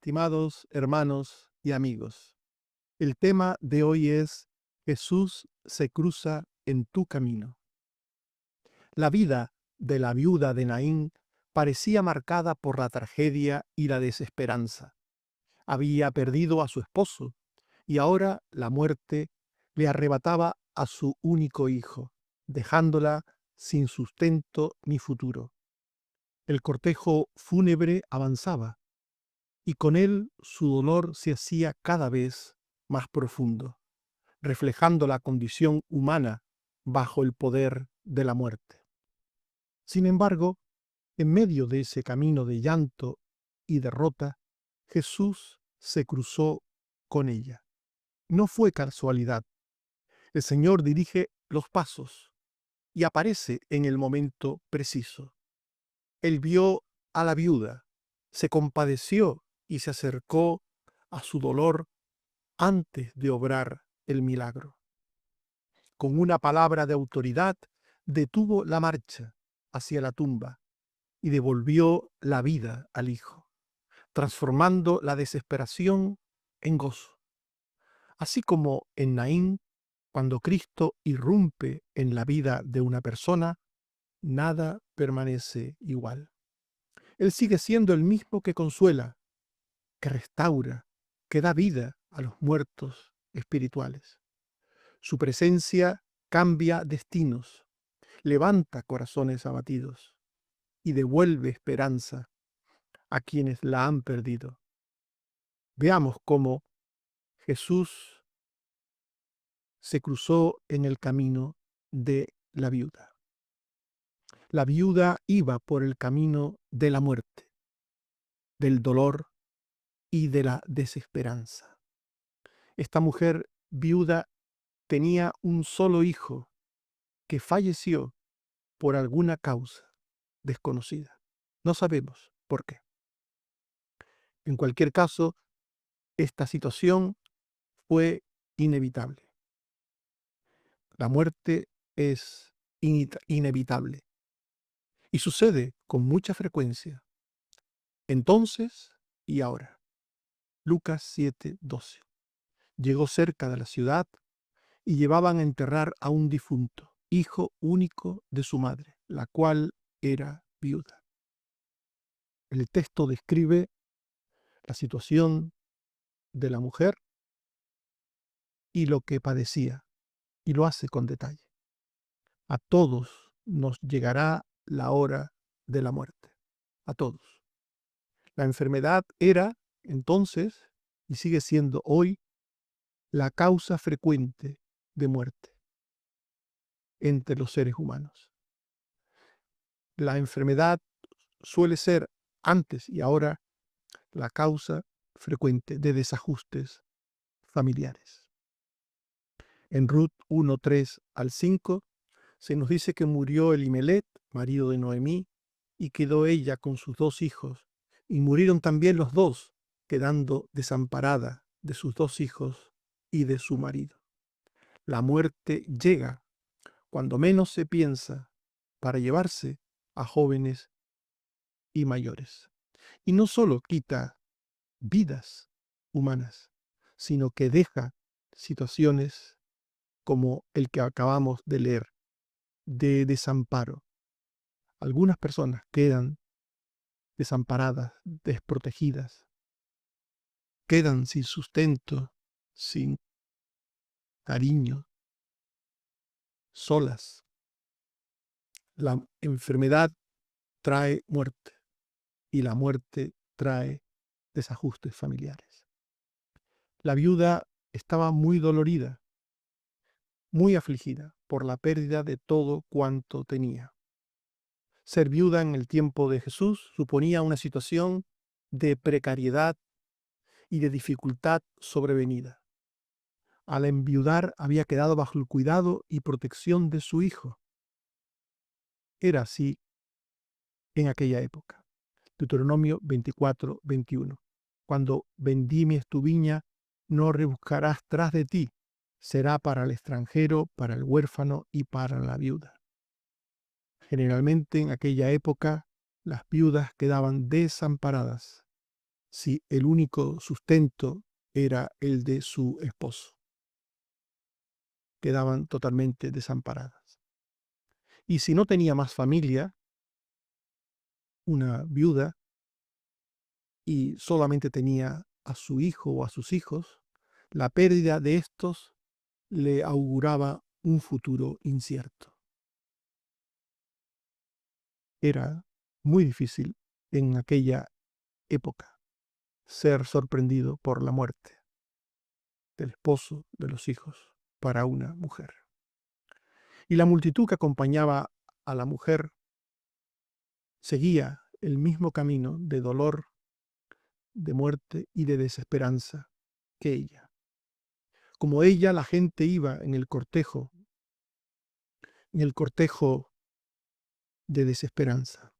estimados hermanos y amigos. El tema de hoy es Jesús se cruza en tu camino. La vida de la viuda de Naín parecía marcada por la tragedia y la desesperanza. Había perdido a su esposo y ahora la muerte le arrebataba a su único hijo, dejándola sin sustento ni futuro. El cortejo fúnebre avanzaba y con él su dolor se hacía cada vez más profundo, reflejando la condición humana bajo el poder de la muerte. Sin embargo, en medio de ese camino de llanto y derrota, Jesús se cruzó con ella. No fue casualidad. El Señor dirige los pasos y aparece en el momento preciso. Él vio a la viuda, se compadeció y se acercó a su dolor antes de obrar el milagro. Con una palabra de autoridad, detuvo la marcha hacia la tumba y devolvió la vida al hijo, transformando la desesperación en gozo. Así como en Naín, cuando Cristo irrumpe en la vida de una persona, nada permanece igual. Él sigue siendo el mismo que consuela, que restaura, que da vida a los muertos espirituales. Su presencia cambia destinos, levanta corazones abatidos y devuelve esperanza a quienes la han perdido. Veamos cómo Jesús se cruzó en el camino de la viuda. La viuda iba por el camino de la muerte, del dolor y de la desesperanza. Esta mujer viuda tenía un solo hijo que falleció por alguna causa desconocida. No sabemos por qué. En cualquier caso, esta situación fue inevitable. La muerte es inevitable y sucede con mucha frecuencia. Entonces y ahora. Lucas 7:12. Llegó cerca de la ciudad y llevaban a enterrar a un difunto, hijo único de su madre, la cual era viuda. El texto describe la situación de la mujer y lo que padecía, y lo hace con detalle. A todos nos llegará la hora de la muerte, a todos. La enfermedad era, entonces, y sigue siendo hoy, la causa frecuente de muerte entre los seres humanos. La enfermedad suele ser, antes y ahora, la causa frecuente de desajustes familiares. En Ruth 1:3 al 5 se nos dice que murió Elimelet, marido de Noemí, y quedó ella con sus 2 hijos, y murieron también los dos, quedando desamparada de sus 2 hijos y de su marido. La muerte llega cuando menos se piensa para llevarse a jóvenes y mayores. Y no solo quita vidas humanas, sino que deja situaciones como el que acabamos de leer, de desamparo. Algunas personas quedan desamparadas, desprotegidas, quedan sin sustento, sin cariño, solas. La enfermedad trae muerte y la muerte trae desajustes familiares. La viuda estaba muy dolorida, muy afligida por la pérdida de todo cuanto tenía. Ser viuda en el tiempo de Jesús suponía una situación de precariedad y de dificultad sobrevenida. Al enviudar había quedado bajo el cuidado y protección de su hijo. Era así en aquella época. Deuteronomio 24:21. Cuando vendimies tu viña, no rebuscarás tras de ti. Será para el extranjero, para el huérfano y para la viuda. Generalmente en aquella época las viudas quedaban desamparadas si el único sustento era el de su esposo. Quedaban totalmente desamparadas. Y si no tenía más familia, una viuda, y solamente tenía a su hijo o a sus hijos, la pérdida de estos le auguraba un futuro incierto. Era muy difícil en aquella época ser sorprendido por la muerte del esposo, de los hijos, para una mujer. Y la multitud que acompañaba a la mujer seguía el mismo camino de dolor, de muerte y de desesperanza que ella. Como ella, la gente iba en el cortejo de desesperanza,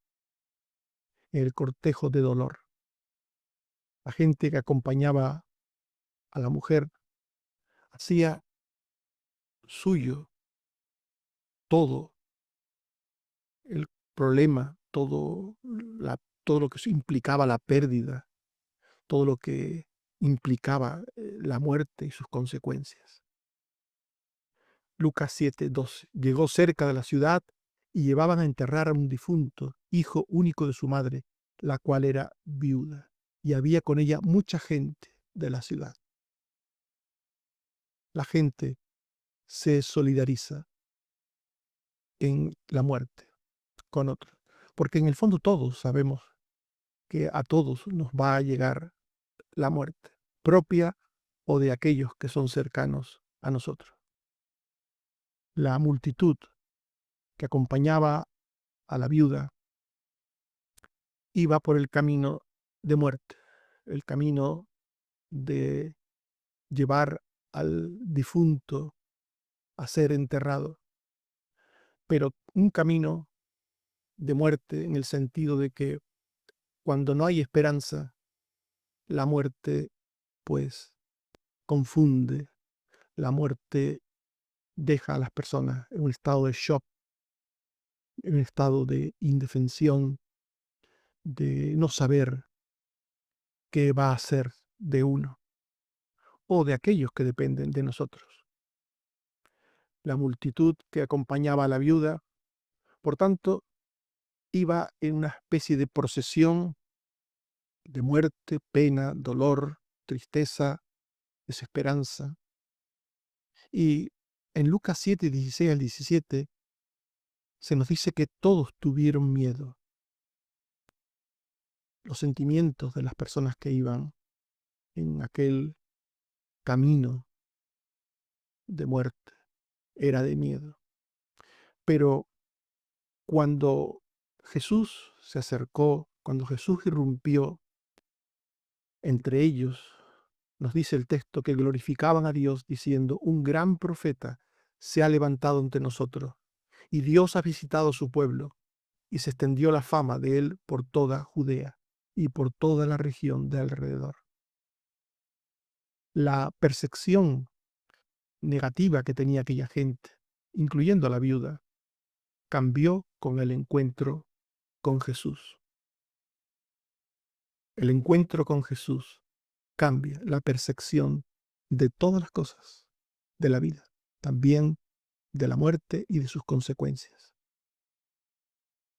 en el cortejo de dolor. La gente que acompañaba a la mujer hacía suyo todo el problema, todo lo que implicaba la pérdida, todo lo que implicaba la muerte y sus consecuencias. Lucas 7:12. Llegó cerca de la ciudad y llevaban a enterrar a un difunto, hijo único de su madre, la cual era viuda, y había con ella mucha gente de la ciudad. La gente se solidariza en la muerte con otros, porque en el fondo todos sabemos que a todos nos va a llegar la muerte, propia o de aquellos que son cercanos a nosotros. La multitud que acompañaba a la viuda iba por el camino de muerte, el camino de llevar al difunto a ser enterrado, pero un camino de muerte en el sentido de que cuando no hay esperanza, la muerte pues confunde, la muerte deja a las personas en un estado de shock, en un estado de indefensión, de no saber qué va a ser de uno o de aquellos que dependen de nosotros. La multitud que acompañaba a la viuda, por tanto, iba en una especie de procesión de muerte, pena, dolor, tristeza, desesperanza. Y en Lucas 7, 16 al 17, se nos dice que todos tuvieron miedo. Los sentimientos de las personas que iban en aquel camino de muerte era de miedo. Pero cuando Jesús se acercó, cuando Jesús irrumpió entre ellos, nos dice el texto que glorificaban a Dios diciendo: un gran profeta se ha levantado entre nosotros, y Dios ha visitado a su pueblo, y se extendió la fama de él por toda Judea y por toda la región de alrededor. La percepción negativa que tenía aquella gente, incluyendo a la viuda, cambió con el encuentro con Jesús. El encuentro con Jesús cambia la percepción de todas las cosas de la vida, también de la muerte y de sus consecuencias.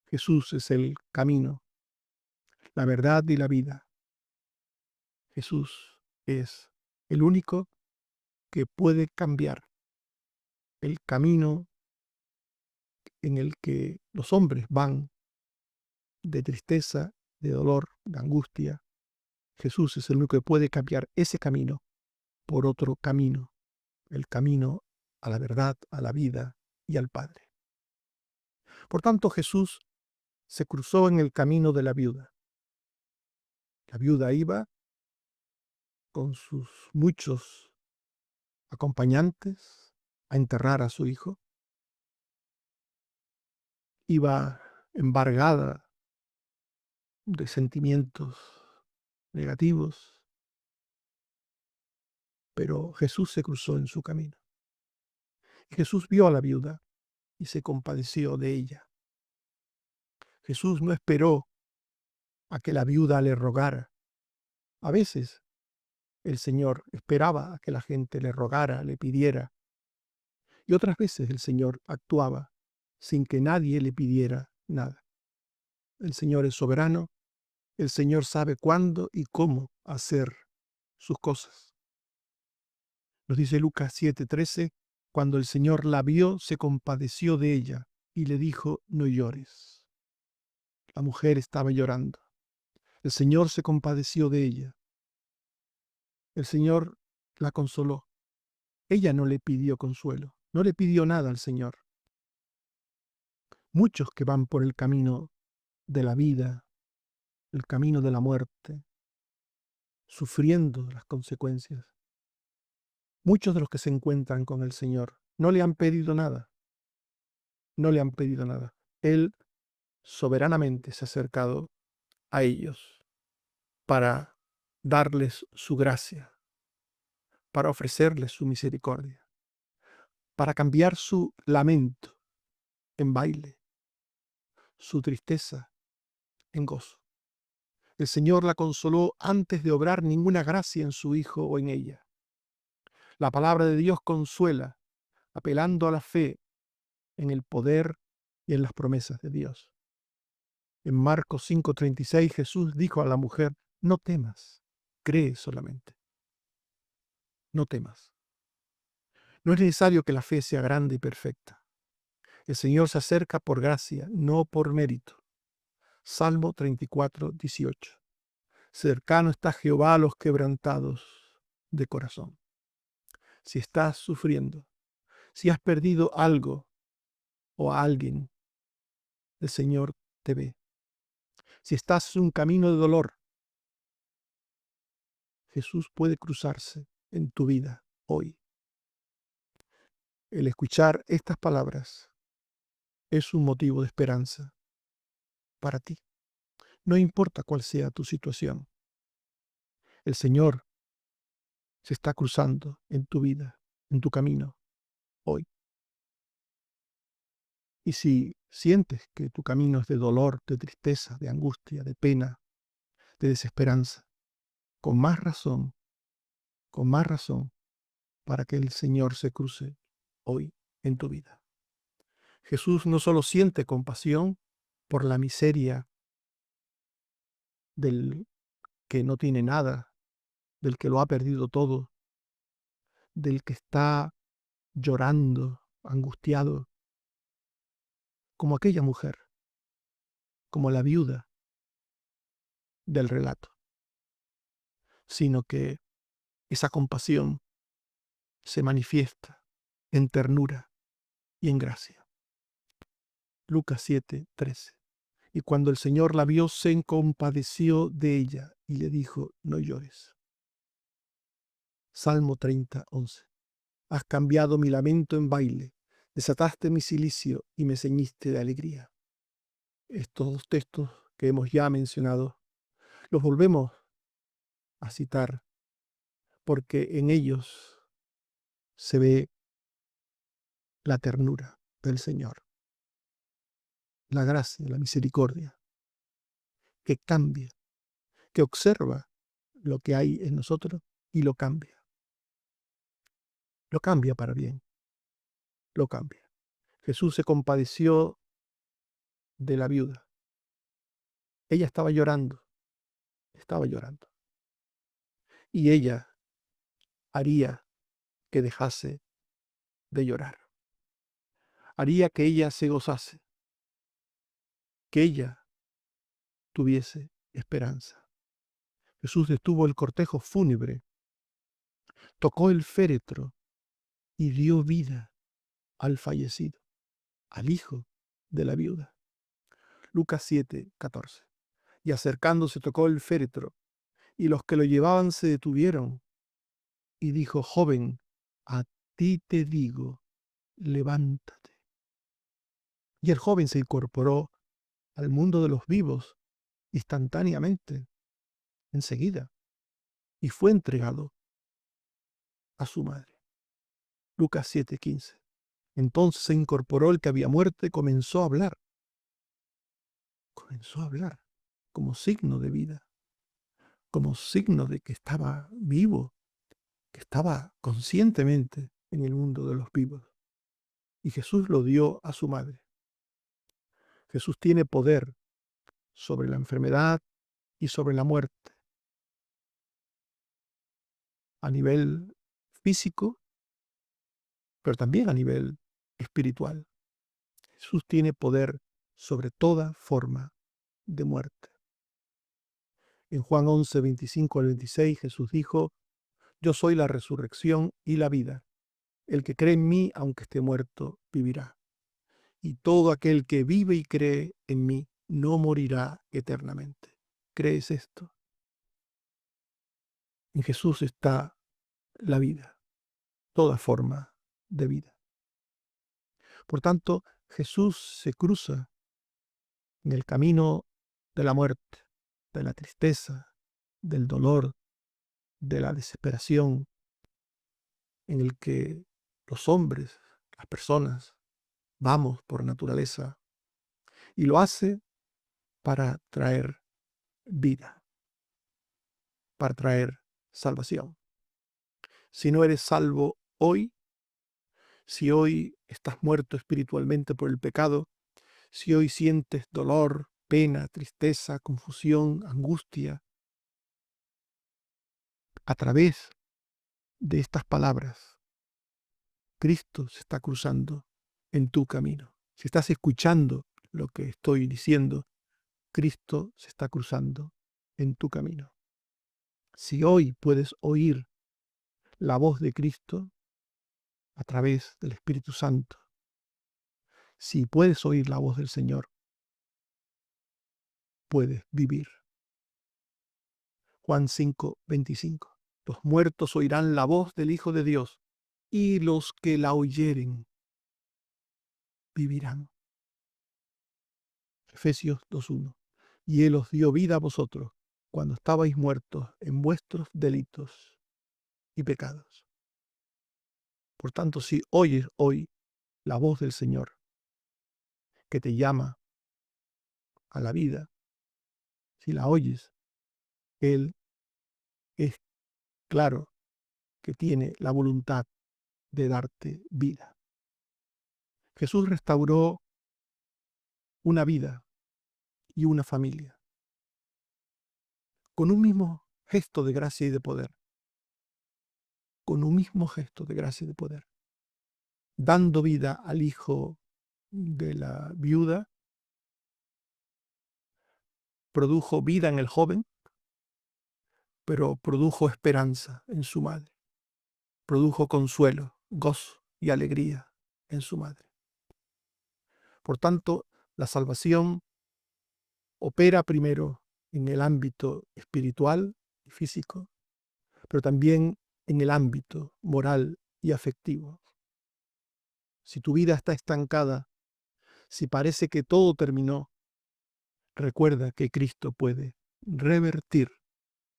Jesús es el camino, la verdad y la vida. Jesús es el único que puede cambiar el camino en el que los hombres van de tristeza, de dolor, de angustia. Jesús es el único que puede cambiar ese camino por otro camino, el camino a la verdad, a la vida y al Padre. Por tanto, Jesús se cruzó en el camino de la viuda. La viuda iba con sus muchos acompañantes a enterrar a su hijo. Iba embargada de sentimientos negativos, pero Jesús se cruzó en su camino. Y Jesús vio a la viuda y se compadeció de ella. Jesús no esperó a que la viuda le rogara. A veces el Señor esperaba a que la gente le rogara, le pidiera, y otras veces el Señor actuaba sin que nadie le pidiera nada. El Señor es soberano, el Señor sabe cuándo y cómo hacer sus cosas. Nos dice Lucas 7:13, cuando el Señor la vio, se compadeció de ella y le dijo, no llores. La mujer estaba llorando. El Señor se compadeció de ella. El Señor la consoló. Ella no le pidió consuelo, no le pidió nada al Señor. Muchos que van por el camino de la vida, el camino de la muerte, sufriendo las consecuencias. Muchos de los que se encuentran con el Señor no le han pedido nada, no le han pedido nada. Él soberanamente se ha acercado a ellos para darles su gracia, para ofrecerles su misericordia, para cambiar su lamento en baile, su tristeza en gozo. El Señor la consoló antes de obrar ninguna gracia en su Hijo o en ella. La palabra de Dios consuela, apelando a la fe en el poder y en las promesas de Dios. En Marcos 5:36 Jesús dijo a la mujer, no temas, cree solamente, no temas. No es necesario que la fe sea grande y perfecta. El Señor se acerca por gracia, no por mérito. Salmo 34:18. Cercano está Jehová a los quebrantados de corazón. Si estás sufriendo, si has perdido algo o a alguien, el Señor te ve. Si estás en un camino de dolor, Jesús puede cruzarse en tu vida hoy. El escuchar estas palabras es un motivo de esperanza para ti. No importa cuál sea tu situación, el Señor se está cruzando en tu vida, en tu camino hoy. Y si sientes que tu camino es de dolor, de tristeza, de angustia, de pena, de desesperanza, con más razón, para que el Señor se cruce hoy en tu vida. Jesús no solo siente compasión por la miseria del que no tiene nada, del que lo ha perdido todo, del que está llorando, angustiado, como aquella mujer, como la viuda del relato, sino que esa compasión se manifiesta en ternura y en gracia. Lucas 7:13. Y cuando el Señor la vio, se compadeció de ella y le dijo, no llores. Salmo 30:11. Has cambiado mi lamento en baile, desataste mi cilicio y me ceñiste de alegría. Estos dos textos que hemos ya mencionado, los volvemos a citar porque en ellos se ve la ternura del Señor, la gracia, la misericordia, que cambia, que observa lo que hay en nosotros y lo cambia. Lo cambia para bien, lo cambia. Jesús se compadeció de la viuda. Ella estaba llorando, estaba llorando. Y ella haría que dejase de llorar. Haría que ella se gozase, que ella tuviese esperanza. Jesús detuvo el cortejo fúnebre, tocó el féretro y dio vida al fallecido, al hijo de la viuda. Lucas 7:14. Y acercándose tocó el féretro, y los que lo llevaban se detuvieron, y dijo, joven, a ti te digo, levántate. Y el joven se incorporó al mundo de los vivos instantáneamente, enseguida, y fue entregado a su madre. Lucas 7:15. Entonces se incorporó el que había muerto y comenzó a hablar como signo de vida, como signo de que estaba vivo, que estaba conscientemente en el mundo de los vivos. Y Jesús lo dio a su madre. Jesús tiene poder sobre la enfermedad y sobre la muerte, a nivel físico, pero también a nivel espiritual. Jesús tiene poder sobre toda forma de muerte. En Juan 11, 25 al 26, Jesús dijo: Yo soy la resurrección y la vida. El que cree en mí, aunque esté muerto, vivirá. Y todo aquel que vive y cree en mí no morirá eternamente. ¿Crees esto? En Jesús está la vida, toda forma de vida. Por tanto, Jesús se cruza en el camino de la muerte, de la tristeza, del dolor, de la desesperación, en el que los hombres, las personas, vamos por naturaleza, y lo hace para traer vida, para traer salvación. Si no eres salvo hoy, si hoy estás muerto espiritualmente por el pecado, si hoy sientes dolor, pena, tristeza, confusión, angustia, a través de estas palabras, Cristo se está cruzando en tu camino. Si estás escuchando lo que estoy diciendo, Cristo se está cruzando en tu camino. Si hoy puedes oír la voz de Cristo a través del Espíritu Santo, si puedes oír la voz del Señor, puedes vivir. Juan 5, 25. Los muertos oirán la voz del Hijo de Dios, y los que la oyeren vivirán. Efesios 2:1. Y Él os dio vida a vosotros cuando estabais muertos en vuestros delitos y pecados. Por tanto, si oyes hoy la voz del Señor que te llama a la vida, si la oyes, Él es claro que tiene la voluntad de darte vida. Jesús restauró una vida y una familia con un mismo gesto de gracia y de poder. Con un mismo gesto de gracia y de poder. Dando vida al hijo de la viuda, produjo vida en el joven, pero produjo esperanza en su madre. Produjo consuelo, gozo y alegría en su madre. Por tanto, la salvación opera primero en el ámbito espiritual y físico, pero también en el ámbito moral y afectivo. Si tu vida está estancada, si parece que todo terminó, recuerda que Cristo puede revertir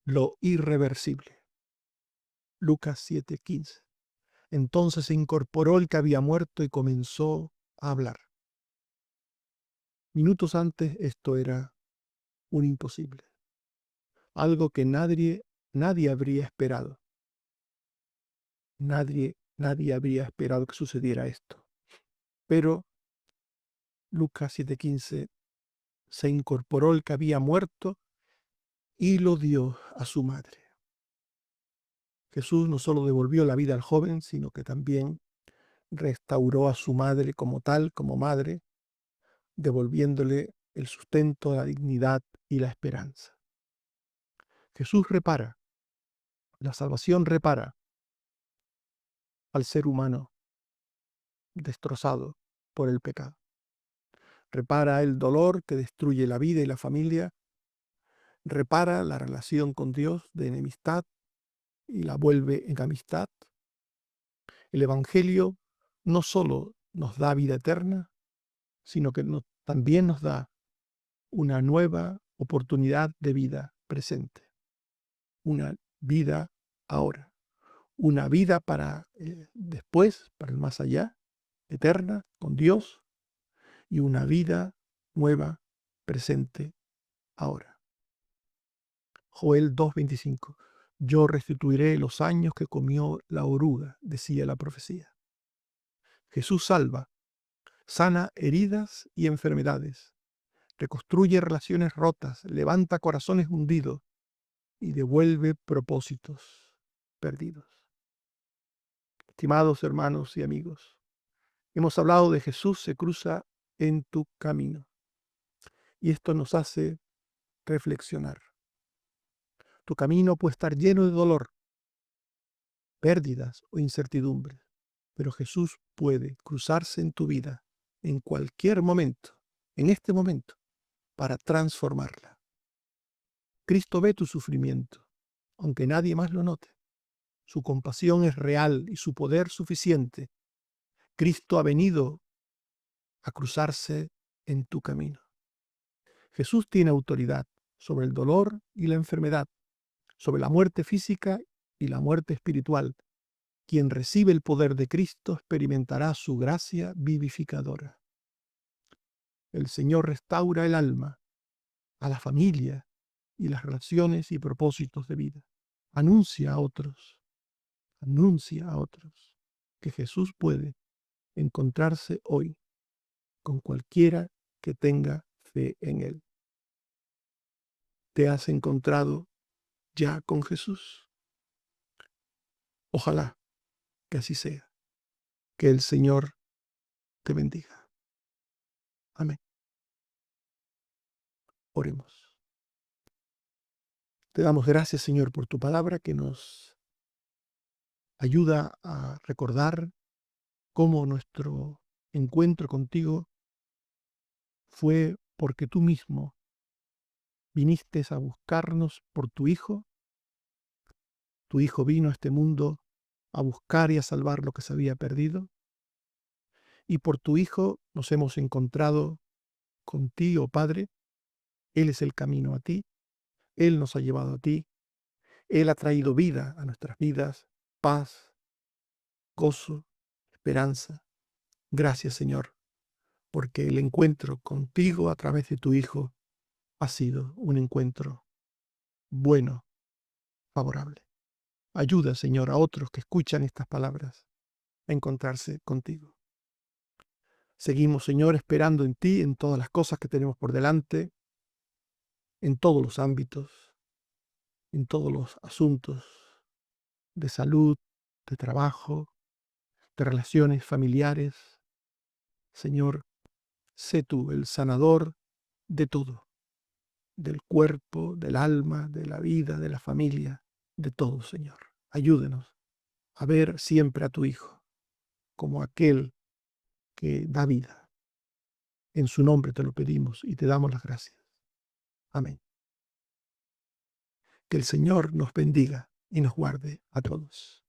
lo irreversible. Lucas 7:15. Entonces se incorporó el que había muerto y comenzó a hablar. Minutos antes esto era un imposible, algo que nadie habría esperado. Nadie habría esperado que sucediera esto. Pero Lucas 7:15, se incorporó el que había muerto y lo dio a su madre. Jesús no solo devolvió la vida al joven, sino que también restauró a su madre como tal, como madre, devolviéndole el sustento, la dignidad y la esperanza. Jesús repara, la salvación repara al ser humano destrozado por el pecado. Repara el dolor que destruye la vida y la familia, repara la relación con Dios de enemistad y la vuelve en amistad. El Evangelio no solo nos da vida eterna, sino que también nos da una nueva oportunidad de vida presente, una vida ahora, una vida para después, para el más allá, eterna, con Dios, y una vida nueva, presente, ahora. Joel 2:25. Yo restituiré los años que comió la oruga, decía la profecía. Jesús salva, sana heridas y enfermedades, reconstruye relaciones rotas, levanta corazones hundidos y devuelve propósitos perdidos. Estimados hermanos y amigos, hemos hablado de Jesús se cruza en tu camino y esto nos hace reflexionar. Tu camino puede estar lleno de dolor, pérdidas o incertidumbres, pero Jesús puede cruzarse en tu vida en cualquier momento, en este momento, para transformarla. Cristo ve tu sufrimiento, aunque nadie más lo note. Su compasión es real y su poder suficiente. Cristo ha venido a cruzarse en tu camino. Jesús tiene autoridad sobre el dolor y la enfermedad, sobre la muerte física y la muerte espiritual. Quien recibe el poder de Cristo experimentará su gracia vivificadora. El Señor restaura el alma, a la familia y las relaciones y propósitos de vida. Anuncia a otros que Jesús puede encontrarse hoy con cualquiera que tenga fe en Él. ¿Te has encontrado ya con Jesús? Ojalá que así sea. Que el Señor te bendiga. Amén. Oremos. Te damos gracias, Señor, por tu palabra que nos ayuda a recordar cómo nuestro encuentro contigo fue porque tú mismo viniste a buscarnos por tu Hijo. Tu Hijo vino a este mundo a buscar y a salvar lo que se había perdido. Y por tu Hijo nos hemos encontrado contigo, Padre. Él es el camino a ti. Él nos ha llevado a ti. Él ha traído vida a nuestras vidas, paz, gozo, esperanza. Gracias, Señor, porque el encuentro contigo a través de tu Hijo ha sido un encuentro bueno, favorable. Ayuda, Señor, a otros que escuchan estas palabras a encontrarse contigo. Seguimos, Señor, esperando en ti, en todas las cosas que tenemos por delante, en todos los ámbitos, en todos los asuntos de salud, de trabajo, de relaciones familiares. Señor, sé tú el sanador de todo, del cuerpo, del alma, de la vida, de la familia, de todo, Señor. Ayúdenos a ver siempre a tu Hijo como aquel que da vida. En su nombre te lo pedimos y te damos las gracias. Amén. Que el Señor nos bendiga y nos guarde a todos.